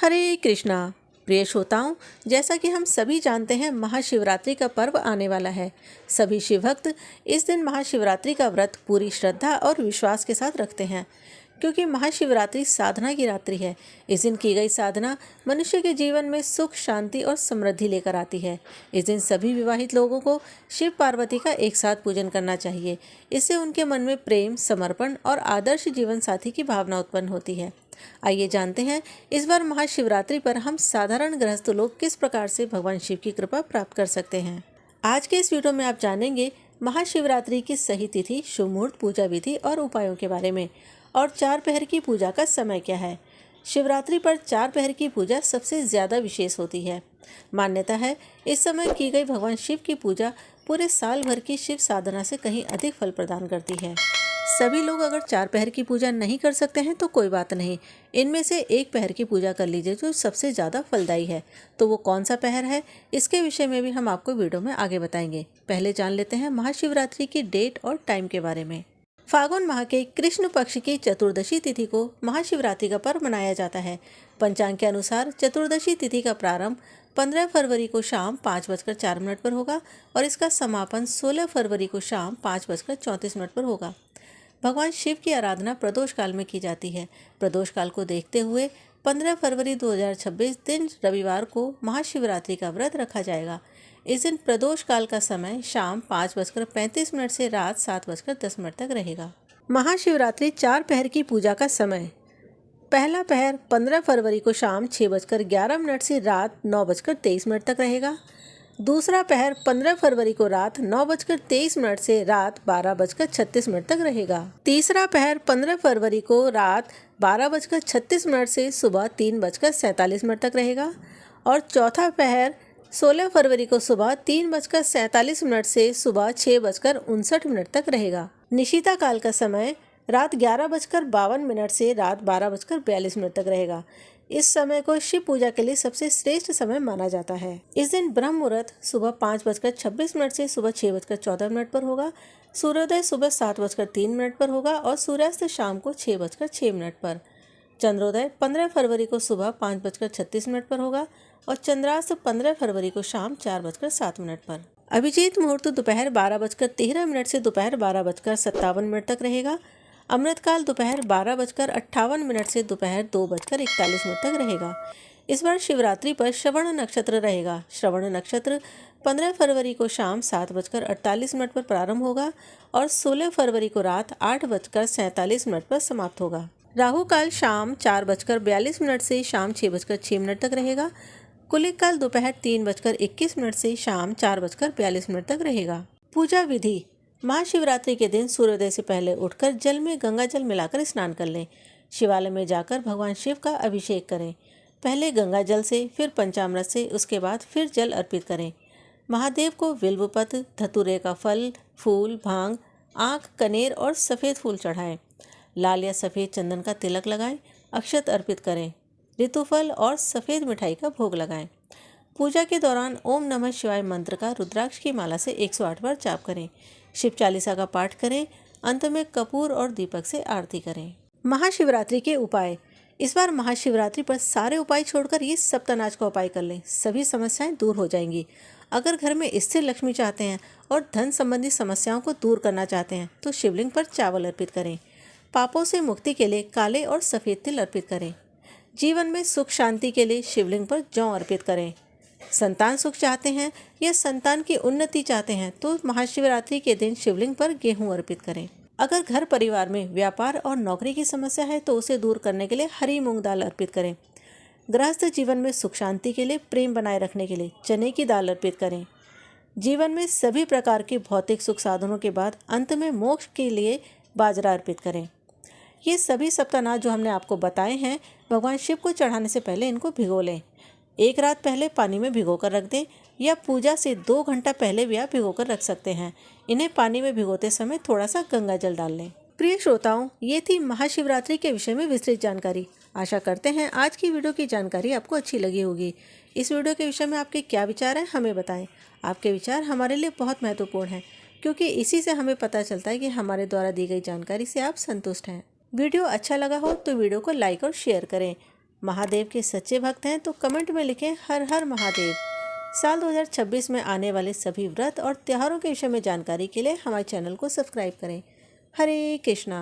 हरे कृष्णा। प्रिय श्रोताओं, जैसा कि हम सभी जानते हैं, महाशिवरात्रि का पर्व आने वाला है। सभी शिव भक्त इस दिन महाशिवरात्रि का व्रत पूरी श्रद्धा और विश्वास के साथ रखते हैं, क्योंकि महाशिवरात्रि साधना की रात्रि है। इस दिन की गई साधना मनुष्य के जीवन में सुख, शांति और समृद्धि लेकर आती है। इस दिन सभी विवाहित लोगों को शिव पार्वती का एक साथ पूजन करना चाहिए। इससे उनके मन में प्रेम, समर्पण और आदर्श जीवन साथी की भावना उत्पन्न होती है। आइए जानते हैं इस बार महाशिवरात्रि पर हम साधारण गृहस्थ लोग किस प्रकार से भगवान शिव की कृपा प्राप्त कर सकते हैं। आज के इस वीडियो में आप जानेंगे महाशिवरात्रि की सही तिथि, शुभ मुहूर्त, पूजा विधि और उपायों के बारे में, और 4 पहर की पूजा का समय क्या है। शिवरात्रि पर 4 पहर की पूजा सबसे ज़्यादा विशेष होती है। मान्यता है इस समय की गई भगवान शिव की पूजा पूरे साल भर की शिव साधना से कहीं अधिक फल प्रदान करती है। सभी लोग अगर 4 पहर की पूजा नहीं कर सकते हैं तो कोई बात नहीं, इनमें से एक पहर की पूजा कर लीजिए जो सबसे ज़्यादा फलदायी है। तो वो कौन सा पहर है, इसके विषय में भी हम आपको वीडियो में आगे बताएंगे। पहले जान लेते हैं महाशिवरात्रि की डेट और टाइम के बारे में। फागुन माह के कृष्ण पक्ष की चतुर्दशी तिथि को महाशिवरात्रि का पर्व मनाया जाता है। पंचांग के अनुसार चतुर्दशी तिथि का प्रारंभ 15 फरवरी को शाम 5:04 पर होगा और इसका समापन 16 फरवरी को शाम 5:34 पर होगा। भगवान शिव की आराधना प्रदोष काल में की जाती है। प्रदोष काल को देखते हुए 15 फरवरी 2026 दिन रविवार को महाशिवरात्रि का व्रत रखा जाएगा। इस दिन प्रदोष काल का समय शाम 5:35 से रात 7:10 तक रहेगा। महाशिवरात्रि 4 पहर की पूजा का समय। पहला पहर 15 फरवरी को शाम 6:11 से रात 9:23 तक रहेगा। दूसरा पहर 15 फरवरी को रात 9:23 से रात 12:36 तक रहेगा। तीसरा पहर 15 फरवरी को रात 12:36 से सुबह 3:47 तक रहेगा। और चौथा पहर 16 फरवरी को सुबह 3:47 से सुबह 6:59 तक रहेगा। निशिता काल का समय रात 11:52 से रात 12:42 तक रहेगा। इस समय को शिव पूजा के लिए सबसे श्रेष्ठ समय माना जाता है। इस दिन ब्रह्म मुहूर्त सुबह 5:26 से सुबह 6:14 पर होगा। सूर्योदय सुबह 7:03 पर होगा और सूर्यास्त शाम को 6:06 पर। चंद्रोदय 15 फरवरी को सुबह 5:36 पर होगा और चंद्रास्त 15 फरवरी को शाम 4:07 पर। अभिजीत मुहूर्त दोपहर 12:13 से दोपहर 12:57 तक रहेगा। अमृतकाल दोपहर 12:58 से दोपहर 2:41 तक रहेगा। इस बार शिवरात्रि पर श्रवण नक्षत्र रहेगा। श्रवण नक्षत्र 15 फरवरी को शाम 7:48 पर प्रारंभ होगा और 16 फरवरी को रात 8:47 पर समाप्त होगा। राहु काल शाम 4:42 से शाम 6:06 तक रहेगा। कुलिक काल दोपहर 3:21 से शाम 4:42 तक रहेगा। पूजा विधि। महाशिवरात्रि के दिन सूर्योदय से पहले उठकर जल में गंगा जल मिलाकर स्नान कर लें। शिवालय में जाकर भगवान शिव का अभिषेक करें। पहले गंगा जल से, फिर पंचामृत से, उसके बाद फिर जल अर्पित करें। महादेव को बिल्वपत्र, धतूरे का फल, फूल, भांग, आँख, कनेर और सफ़ेद फूल चढ़ाएं। लाल या सफ़ेद चंदन का तिलक लगाएं। अक्षत अर्पित करें। ऋतुफल और सफ़ेद मिठाई का भोग लगाएं। पूजा के दौरान ओम नमः शिवाय मंत्र का रुद्राक्ष की माला से 108 बार जाप करें। शिव चालीसा का पाठ करें। अंत में कपूर और दीपक से आरती करें। महाशिवरात्रि के उपाय। इस बार महाशिवरात्रि पर सारे उपाय छोड़कर ये सप्तानाज का उपाय कर लें। सभी समस्याएं दूर हो जाएंगी। अगर घर में स्थिर लक्ष्मी चाहते हैं और धन संबंधी समस्याओं को दूर करना चाहते हैं तो शिवलिंग पर चावल अर्पित करें। पापों से मुक्ति के लिए काले और सफ़ेद तिल अर्पित करें। जीवन में सुख शांति के लिए शिवलिंग पर जौ अर्पित करें। संतान सुख चाहते हैं या संतान की उन्नति चाहते हैं तो महाशिवरात्रि के दिन शिवलिंग पर गेहूं अर्पित करें। अगर घर परिवार में व्यापार और नौकरी की समस्या है तो उसे दूर करने के लिए हरी मूंग दाल अर्पित करें। गृहस्थ जीवन में सुख शांति के लिए, प्रेम बनाए रखने के लिए चने की दाल अर्पित करें। जीवन में सभी प्रकार के भौतिक सुख साधनों के बाद अंत में मोक्ष के लिए बाजरा अर्पित करें। ये सभी सप्तानाथ जो हमने आपको बताए हैं, भगवान शिव को चढ़ाने से पहले इनको भिगो लें। 1 रात पहले पानी में भिगोकर रख दें या पूजा से 2 घंटा पहले भी आप भिगोकर रख सकते हैं। इन्हें पानी में भिगोते समय थोड़ा सा गंगा जल डाल लें। प्रिय श्रोताओं, ये थी महाशिवरात्रि के विषय में विस्तृत जानकारी। आशा करते हैं आज की वीडियो की जानकारी आपको अच्छी लगी होगी। इस वीडियो के विषय में आपके क्या विचार हैं, हमें बताएं। आपके विचार हमारे लिए बहुत महत्वपूर्ण हैं, क्योंकि इसी से हमें पता चलता है कि हमारे द्वारा दी गई जानकारी से आप संतुष्ट हैं। वीडियो अच्छा लगा हो तो वीडियो को लाइक और शेयर करें। महादेव के सच्चे भक्त हैं तो कमेंट में लिखें हर हर महादेव। साल 2026 में आने वाले सभी व्रत और त्योहारों के विषय में जानकारी के लिए हमारे चैनल को सब्सक्राइब करें। हरे कृष्णा।